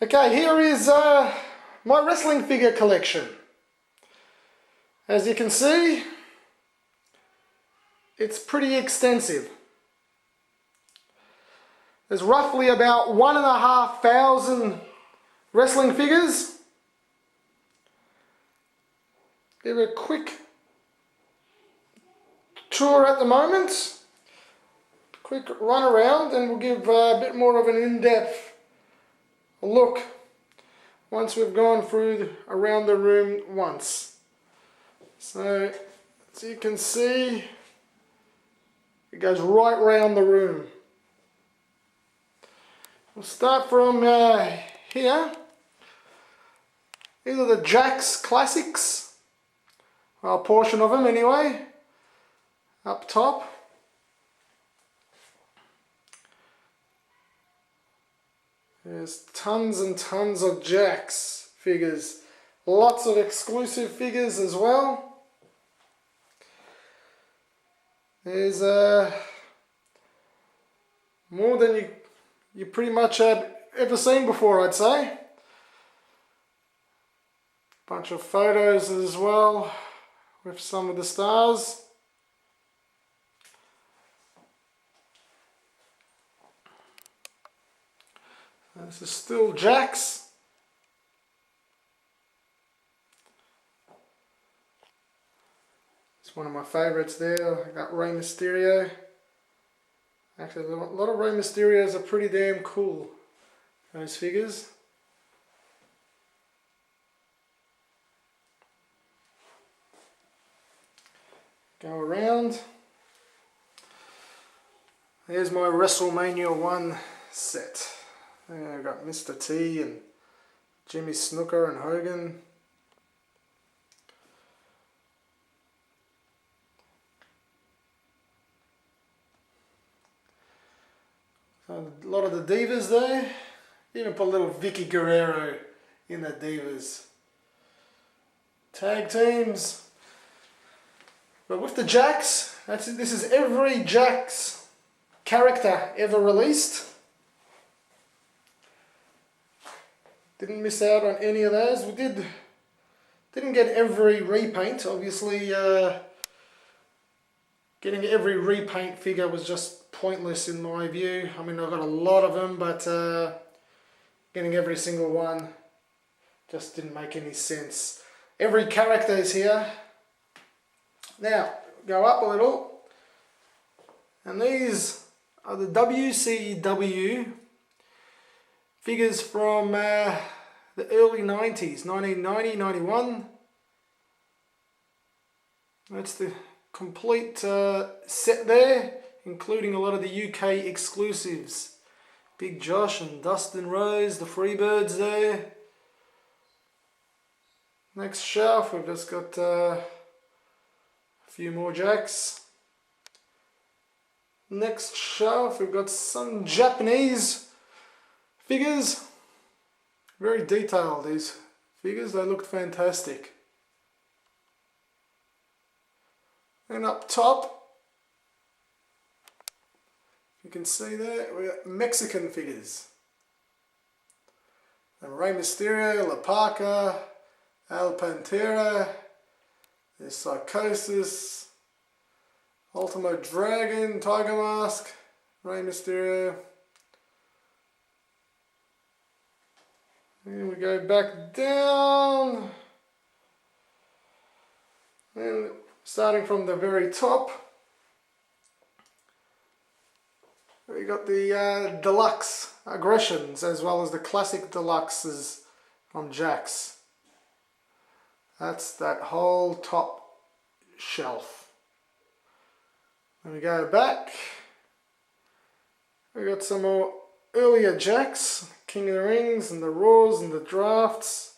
Okay, here is my wrestling figure collection. As you can see, it's pretty extensive. There's roughly about 1,500 wrestling figures. Give it a quick tour at the moment. Quick run around and we'll give a bit more of an in-depth look once we've gone through around the room once. So, as you can see, it goes right round the room. We'll start from here. These are the Jakks Classics, well, a portion of them anyway, up top. There's tons and tons of Jakks figures, lots of exclusive figures as well. There's more than you pretty much have ever seen before, I'd say. Bunch of photos as well with some of the stars. This is still Jakks. It's one of my favourites there. I got Rey Mysterio. Actually, a lot of Rey Mysterios are pretty damn cool, those figures. Go around. There's my WrestleMania 1 set. I've got Mr. T and Jimmy Snuka and Hogan. So a lot of the Divas there. Even put a little Vicky Guerrero in the Divas. Tag teams. But with the Jakks, this is every Jakks character ever released. Didn't miss out on any of those. We didn't get every repaint. Obviously, getting every repaint figure was just pointless in my view. I mean, I got a lot of them, but getting every single one just didn't make any sense. Every character is here. Now, go up a little. And these are the WCW figures from the early 90s, 1990, 91. That's the complete set there, including a lot of the UK exclusives. Big Josh and Dustin Rose, the Freebirds there. Next shelf, we've just got a few more Jakks. Next shelf, we've got some Japanese figures. Very detailed, these figures, they looked fantastic. And up top, you can see there, we got Mexican figures. And Rey Mysterio, La Parka, El Pantera, there's Psychosis, Ultimo Dragon, Tiger Mask, Rey Mysterio. And we go back down, and starting from the very top, we got the deluxe aggressions as well as the classic deluxes from Jakks. That's that whole top shelf. Then we go back, we got some more earlier Jakks, King of the Rings and the Raws and the Drafts.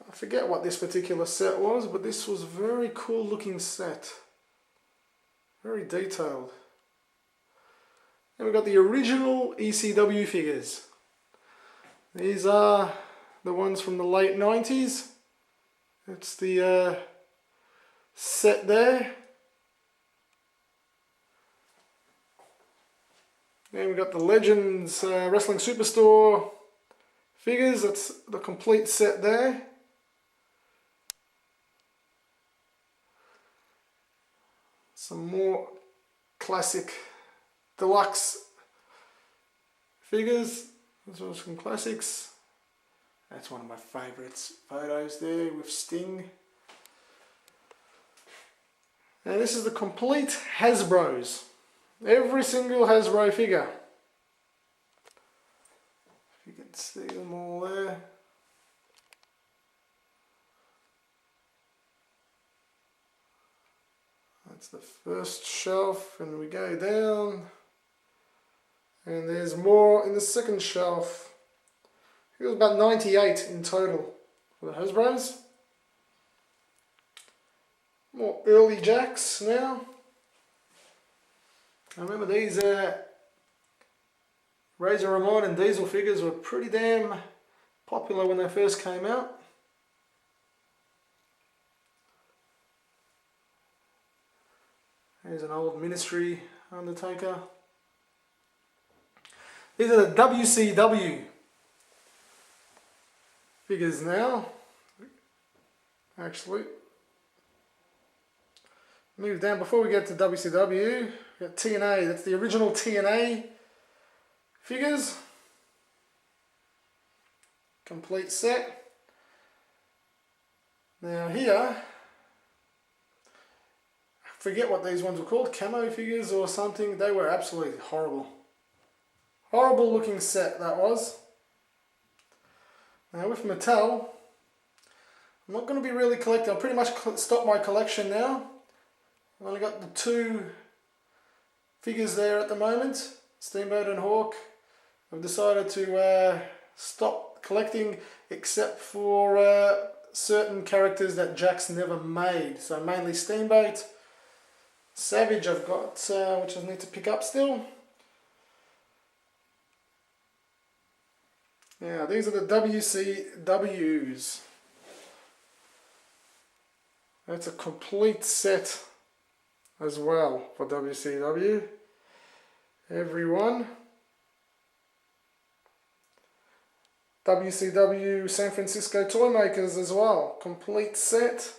I forget what this particular set was, but this was a very cool looking set. Very detailed. And we've got the original ECW figures. These are the ones from the late 90s. It's the set there. Then we've got the Legends Wrestling Superstore, figures. That's the complete set there. Some more classic deluxe figures. Those are some classics. That's one of my favourites. Photos there with Sting. Now this is the complete Hasbros. Every single Hasbro figure. If you can see them all there. That's the first shelf, and we go down. And there's more in the second shelf. It was about 98 in total for the Hasbros. More early Jacks now. I remember these Razor Ramon and Diesel figures were pretty damn popular when they first came out. Here's an old Ministry Undertaker. These are the WCW figures now. Actually, move down before we get to WCW. We got TNA. That's the original TNA figures. Complete set. Now here, I forget what these ones were called, camo figures or something. They were absolutely horrible. Horrible looking set that was. Now with Mattel, I'm not going to be really collecting. I've pretty much stopped my collection now. I've only got the two figures there at the moment, Steamboat and Hawk. I've decided to stop collecting except for certain characters that Jakks never made. So mainly Steamboat. Savage I've got, which I need to pick up still. Yeah, these are the WCWs. That's a complete set as well for WCW. Everyone. WCW San Francisco Toymakers as well. Complete set.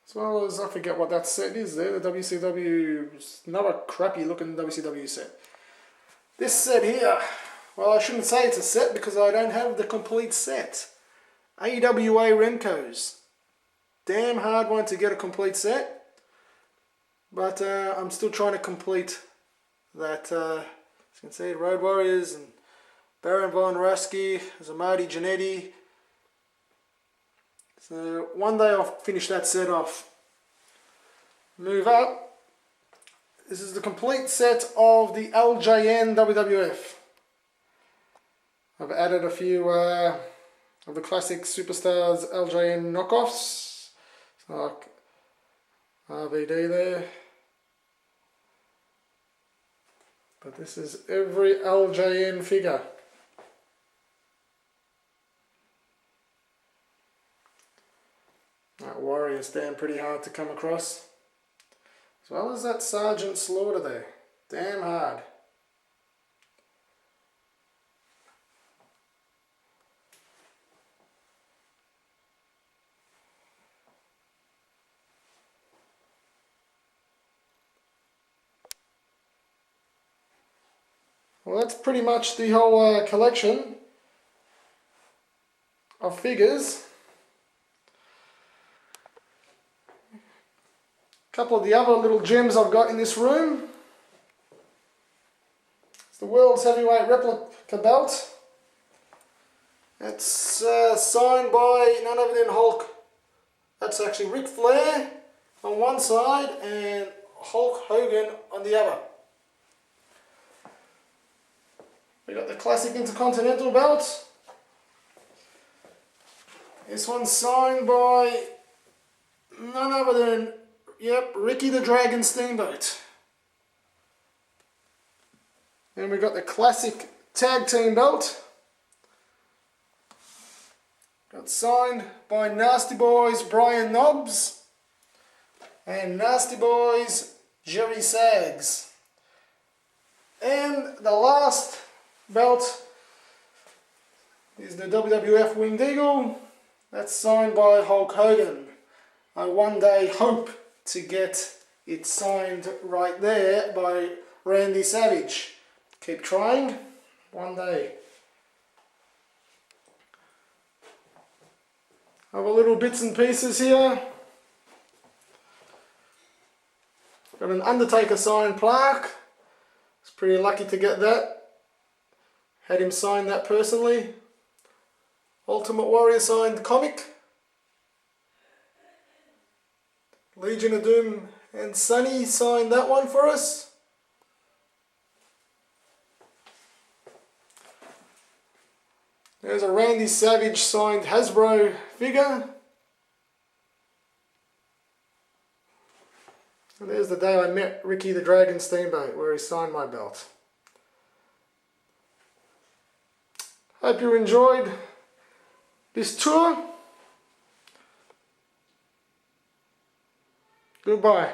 As well as, I forget what that set is there, the WCW, another crappy looking WCW set. This set here, well, I shouldn't say it's a set because I don't have the complete set. AWA Remcos. Damn hard one to get a complete set. But I'm still trying to complete that, as you can see, Road Warriors and Baron Von Raschke, Zamadi Jannetty. So one day I'll finish that set off. Move up. This is the complete set of the LJN WWF. I've added a few of the classic Superstars LJN knockoffs. So like RVD there. But this is every LJN figure. That Warrior stand pretty hard to come across. As well as that Sergeant Slaughter there. Damn hard. Well, that's pretty much the whole collection of figures. Couple of the other little gems I've got in this room. It's the World's Heavyweight Replica Belt. It's signed by none other than Hulk. That's actually Ric Flair on one side and Hulk Hogan on the other. We got the classic Intercontinental Belt. This one's signed by none other than Ricky the Dragon Steamboat. Then we got the classic Tag Team Belt. Got signed by Nasty Boys Brian Knobbs and Nasty Boys Jerry Sags. And the last belt is the WWF Winged Eagle. That's signed by Hulk Hogan. I one day hope to get it signed right there by Randy Savage. Keep trying, one day. Other little bits and pieces here. Got an Undertaker signed plaque. Was pretty lucky to get that. Had him sign that personally. Ultimate Warrior signed comic. Legion of Doom and Sunny signed that one for us. There's a Randy Savage signed Hasbro figure. And there's the day I met Ricky the Dragon Steamboat, where he signed my belt. Hope you enjoyed this tour. Goodbye.